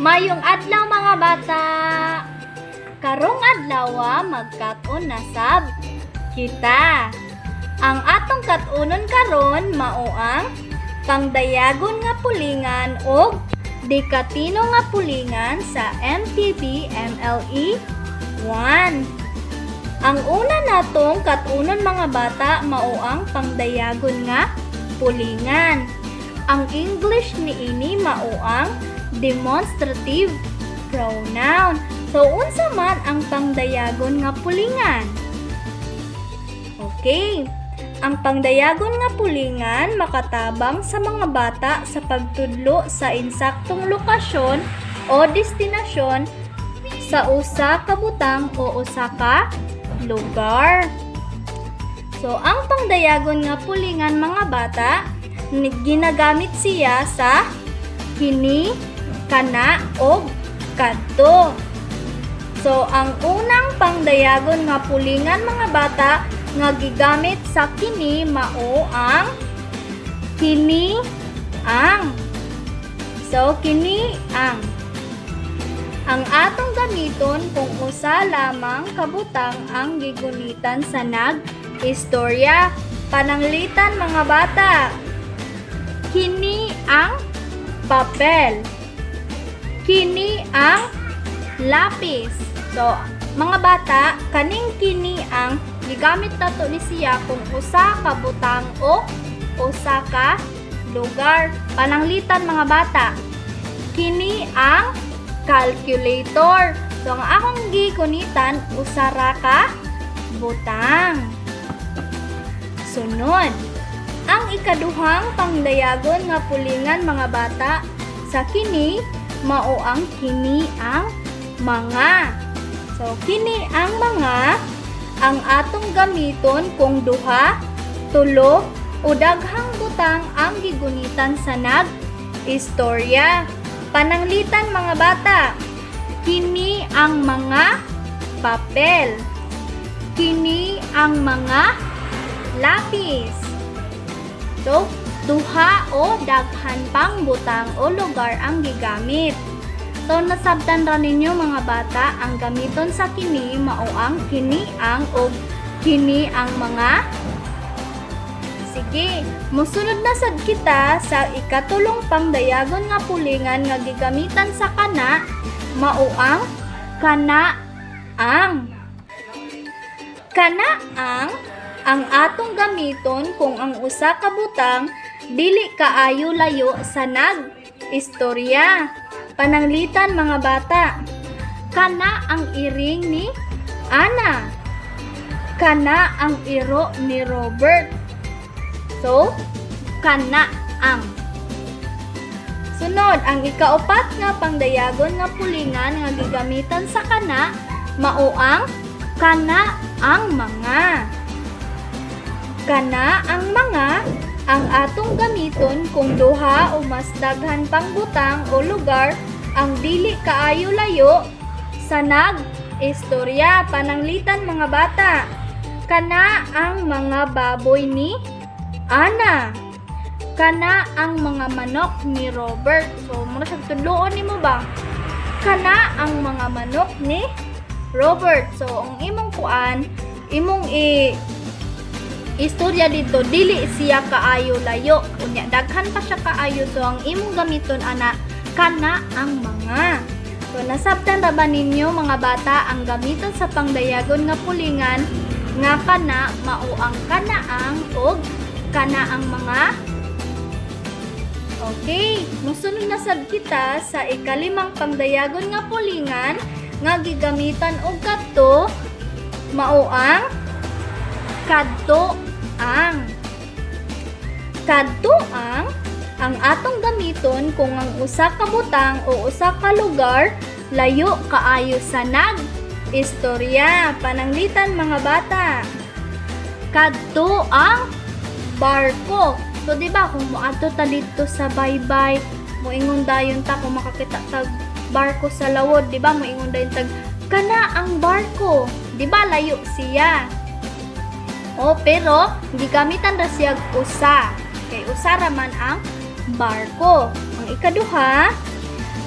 Mayong adlaw mga bata. Karong adlaw magkat-on na sab kita. Ang atong kat-unon karon mao ang pangdayagon nga pulingan og dekatino nga pulingan sa MTB MLE 1. Ang una natong kat-unon mga bata mao ang pangdayagon nga pulingan. Ang English niini mao ang demonstrative pronoun. So, unsa man ang pangdayagon nga pulingan? Okay. Ang pangdayagon nga pulingan makatabang sa mga bata sa pagtudlo sa insaktong lokasyon o destinasyon sa usa ka butang o usa ka lugar. So, ang pangdayagon nga pulingan mga bata, ginagamit siya sa kini, kana, o kadto. So, ang unang pangdayagon nga pulingan mga bata nga gigamit sa kini mao ang kini ang. So, kini ang. Ang atong gamiton kung usa lamang kabutang ang gigunitan sa nag-istorya. Pananglitan mga bata. Kini ang papel. Kini ang lapis. So, mga bata, kaning kini ang gigamit nato ni siya kung usa ka butang o usa ka lugar. Pananglitan mga bata. Kini ang calculator. So, ang akong gigunitan usa ra ka butang. Sunod. Ang ikaduhang pangdayagon nga pulingan mga bata sa kini mao ang kini ang mga. So, kini ang mga ang atong gamiton kung duha, tulo, o daghang butang ang gigunitan sa nag-istorya. Pananglitan mga bata. Kini ang mga papel. Kini ang mga lapis. So, duha o daghan pang butang o lugar ang gigamit. So, nasabtan ra ninyo mga bata, ang gamiton sa kini mao ang kini ang o kini ang mga. Sige, musunod na sad kita sa ikatulong pangdayagon nga pulingan nga gigamitan sa kana mao ang kana ang. Kana ang atong gamiton kung ang usa ka butang dili kaayo layo sa nag-istorya. Pananglitan mga bata. Kana ang iring ni Ana. Kana ang iro ni Robert. So, kana ang. Sunod, ang ikaupat nga pangdayagon nga pulingan nga gigamitan sa kana mao ang kana ang mga. Kana ang mga ang atong gamiton kung duha o mas daghan pang butang o lugar ang dili kaayo layo sa nag-istorya. Pananglitan mga bata. Kana ang mga baboy ni Ana. Kana ang mga manok ni Robert. So, muna sa tudloon nimo ba? Kana ang mga manok ni Robert. So, ang imong kuan, imong istorya dito, dili siya kaayo layo. Unya, daghan pa siya kaayo. So, ang imong gamiton, ana, kana ang mga. So, nasabtan ra ba ninyo mga bata ang gamiton sa pangdayagon nga pulingan nga kana, mao ang kanaang o kana ang mga. Okay, musunod na sad kita sa ikalimang pangdayagon nga pulingan nga gigamitan og kadto mao ang kadto ang. Kadto ang atong gamiton kung ang usa ka butang o usa ka lugar layo kaayo sa nag-istorya. Pananglitan mga bata. Kadto ang barko. So, diba, kung moadto ta dito sa baybay, moingon dayon ta kung makakita tag barko sa lawod, diba, moingon dayon tag kana ang barko. Diba, layo siya. O, pero, gigamitan ra siya usa. kay usa ra man ang barko. Ang ikaduha,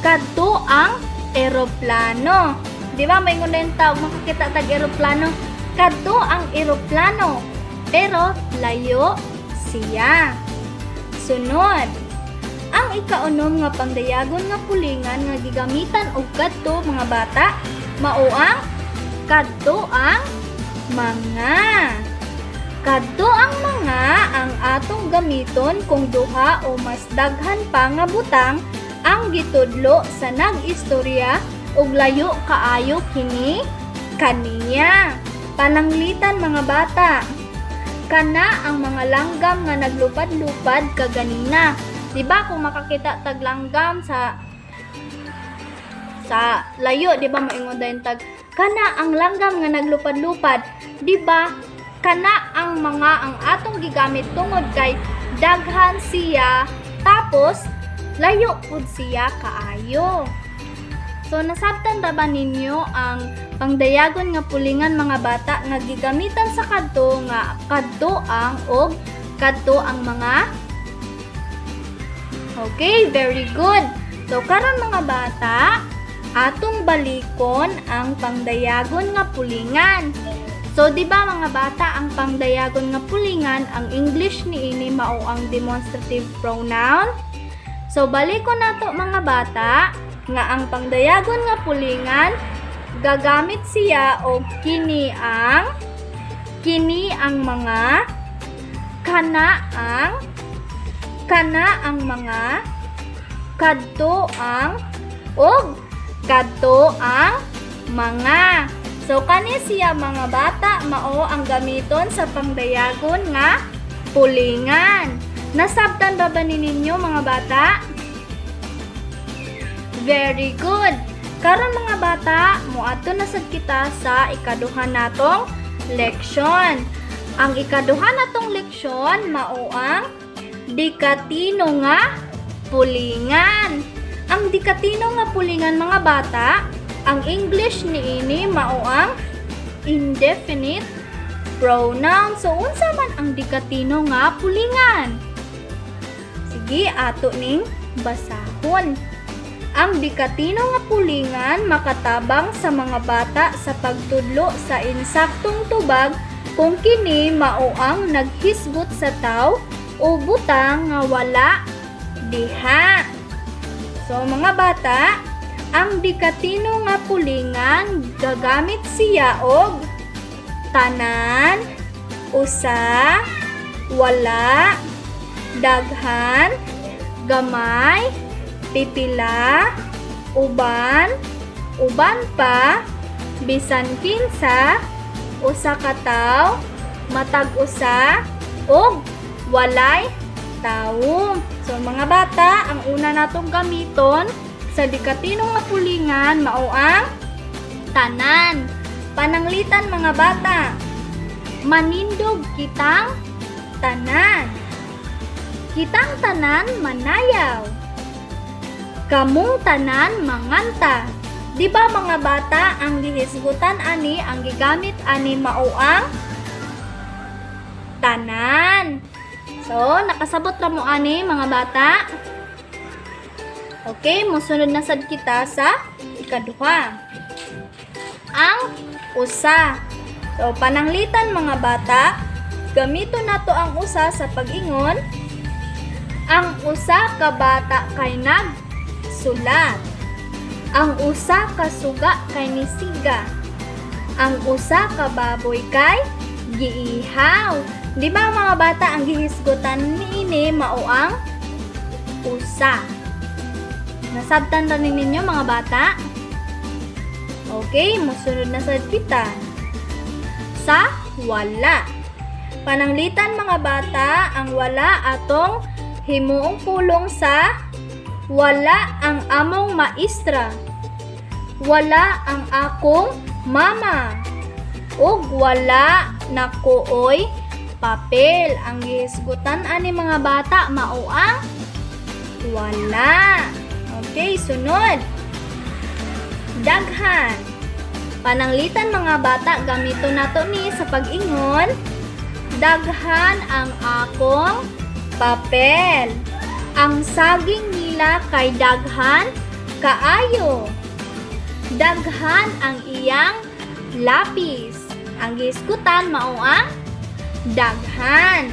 kadto ang eroplano. Di ba may ngunang tawag makakita tag eroplano? Kadto ang eroplano, pero layo siya. Sunod, ang ikaunom nga pangdayagon nga pulingan nga gigamitan og kadto mga bata mao ang kadto ang mga. Kadto ang mga ang atong gamiton kung duha o mas daghan pa nga butang ang gitudlo sa nag-istorya ug layo kaayo kini kaniya. Pananglitan mga bata, kana ang mga langgam nga naglupad-lupad kaganina. Diba kung makakita tag langgam sa layo, diba maingon dayon tag kana ang langgam nga naglupad-lupad, diba kana ang mga ang atong gigamit tungod kay daghan siya tapos layo pud siya kaayo. So nasabtan ra ba ninyo ang pangdayagon nga pulingan mga bata nga gigamitan sa kadto nga kadto ang og kadto ang mga. Okay, very good. So karon mga bata, atong balikon ang pangdayagon nga pulingan. So di ba mga bata, ang pangdayagon nga pulingan, ang English niini mao ang demonstrative pronoun. So balikon nato mga bata nga ang pangdayagon nga pulingan gagamit siya og kini ang mga, kana ang mga, kadto ang og kadto ang mga. So kani siya mga bata mao ang gamiton sa pangdayagon nga pulingan. Nasabtan ba ninyo mga bata? Very good. Karon mga bata, moadto na sad kita sa ikaduha natong leksyon. Ang ikaduha natong leksyon mao ang dikatino nga pulingan. Ang dikatino nga pulingan mga bata, ang English niini mao ang indefinite pronoun. So unsa man ang dikatino nga pulingan? Sige, ato ning basahon. Ang dikatino nga pulingan makatabang sa mga bata sa pagtudlo sa insaktong tubag kung kini mao ang naghisgot sa taw o butang nga wala diha. So mga bata, ang dikatino nga pulingan gagamit siya og tanan, usa, wala, daghan, gamay, pipila, uban, uban pa, bisan kinsa, usa ka tawo, matag usa, ug walay tawo. So mga bata, ang una natong gamiton sa dikatino nga pulingan mao ang tanan. Pananglitan mga bata, manindog kitang tanan. Kitang tanan manayaw. Kamong tanan manganta. Di ba mga bata, ang gihisgutan ani, ang gigamit ani mao ang tanan. So, nakasabot ra mo ani mga bata. Okay, musunod na sad kita sa ikaduha. Ang usa. So, pananglitan mga bata, gamito nato ang usa sa pag-ingon. Ang usa ka bata kay nagsulat. Ang usa ka suga kay nisiga. Ang usa ka baboy kay giihaw. Di ba mga bata, ang gihisgutan niini mao ang usa. Nasabtan ra ninyo mga bata? Okay, musunod na sad kita sa wala. Pananglitan mga bata, ang wala atong himuong pulong sa wala ang among maestra. Wala ang akong mama. Ug wala nakuoy papel. Ang gihisgutan ani mga bata mao ang wala. Okay, sunod. Daghan. Pananglitan mga bata, gamito nato ni sa pag-ingon. Daghan ang akong papel. Ang saging nila kay daghan kaayo. Daghan ang iyang lapis. Ang gisgutan mao ang daghan.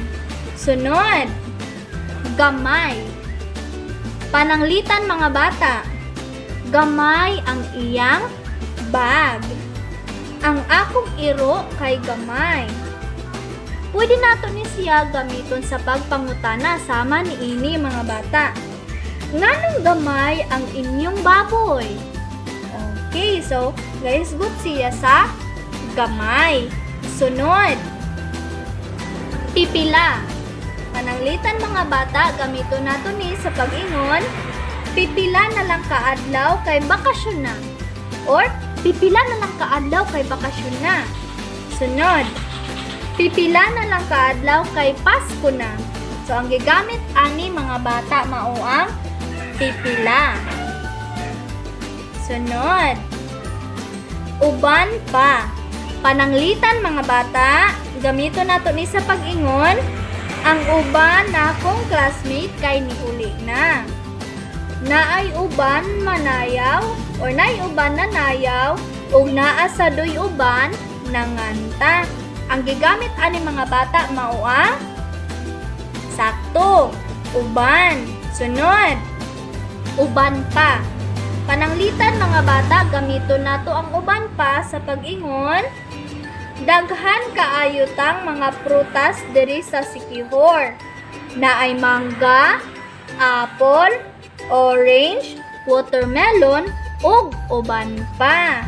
Sunod, gamay. Pananglitan mga bata. Gamay ang iyang bag. Ang akong iro kay gamay. Pwede nato ni siya gamiton sa pagpangutana sama ni ini mga bata. Nganong gamay ang inyong baboy? Okay, so guys, good siya sa gamay. Sunod, pipila. Pananglitan mga bata, gamiton nato ni sa pag-ingon, pipila na lang kaadlaw kay bakasyon na. Or, pipila na lang kaadlaw kay bakasyon na. Sunod, pipila na lang kaadlaw kay Pasko na. So, ang gigamit ani mga bata mao ang pipila. Sunod, uban pa. Pananglitan mga bata, gamiton nato ni sa pag-ingon, ang uban na akong classmate kay niuli na. Naay uban manayaw or naay uban nanayaw ug naa sa doy uban nanganta. Ang gigamit ani mga bata mao ang sakto, uban. Sunod, uban pa. Pananglitan mga bata, gamiton nato ang uban pa sa pag-ingon, daghan kaayutang mga prutas diri sa Siquijor. Naay mangga, apple, orange, watermelon, ug uban pa.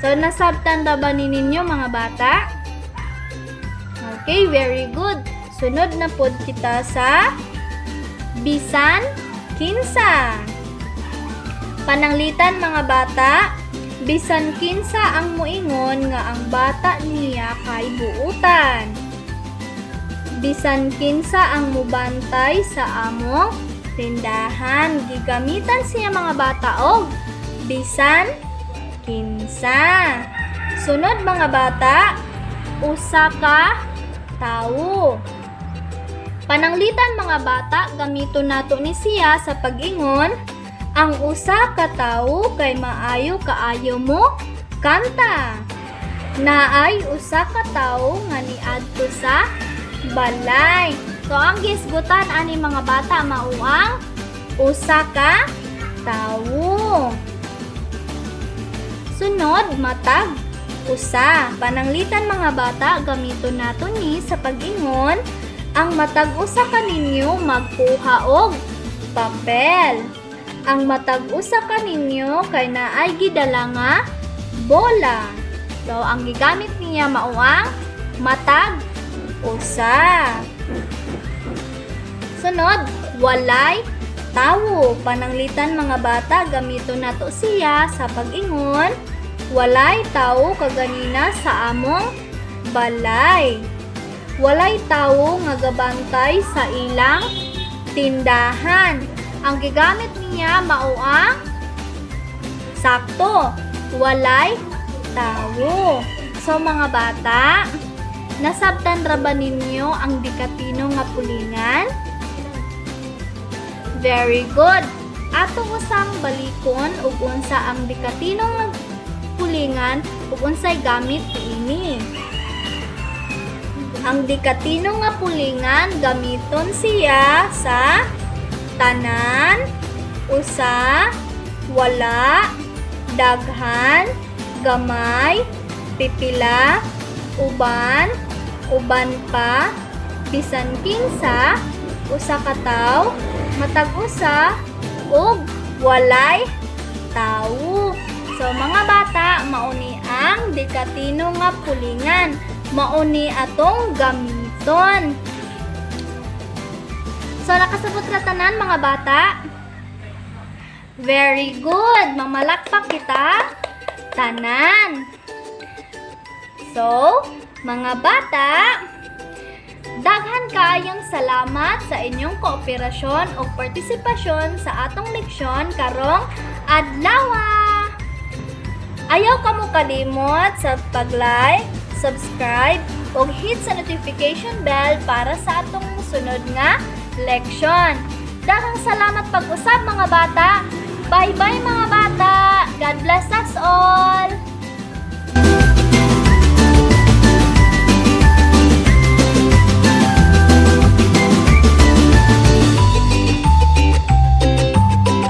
So, nasabtan ba ninyo mga bata? Okay, very good. Sunod na pod kita sa bisan kinsa. Pananglitan mga bata, bisan kinsa ang muingon nga ang bata niya kay buutan. Bisan kinsa ang mubantay sa among tindahan. Gigamitan siya mga bata og bisan kinsa. Sunod mga bata, usa ka tawo. Pananglitan mga bata, gamiton nato ni siya sa pag-ingon, ang usa ka tawo kay maayo kaayo mo kanta. Naay usa ka tawo nga niadto sa balay. So ang gisgutan ani mga bata mao ang usa ka tawo. Sunod, matag usa. Pananglitan mga bata, gamiton nato ni sa pag-ingon, ang matag usa kaninyo magkuha og papel. Ang matag usa kaninyo kay naay gidala nga bola. So ang gigamit niya mao ang matag usa. Sunod, walay tawo. Pananglitan mga bata, gamiton nato siya sa pag-ingon, walay tawo kaganina sa among balay. Walay tawo nga gabantay sa ilang tindahan. Ang gigamit niya mao ang sakto, walay tawo. So mga bata, nasabtan ra ba ninyo ang dikatino nga pulingan? Very good. Atong usang balikon ug unsa ang dikatino nga pulingan ug unsay gamit niini. Ang dikatino nga pulingan gamiton siya sa tanan, usa, wala, daghan, gamay, pipila, uban, uban pa, bisan kinsa, usa ka tawo, matag usa, ug walay tawo. So mga bata, mauni ang dikatino nga pulingan. Mauni atong gamiton. So, nakasabot ra tanan mga bata? Very good! Mamalakpak kita tanan. So, mga bata, daghan kaayong salamat sa inyong kooperasyon o partisipasyon sa atong leksyon karong adlaw. Ayaw kamo kalimot sa pag-like, subscribe, o hit sa notification bell para sa atong sunod nga leksyon. Daghang salamat pag-usab mga bata. Bye-bye mga bata. God bless us all.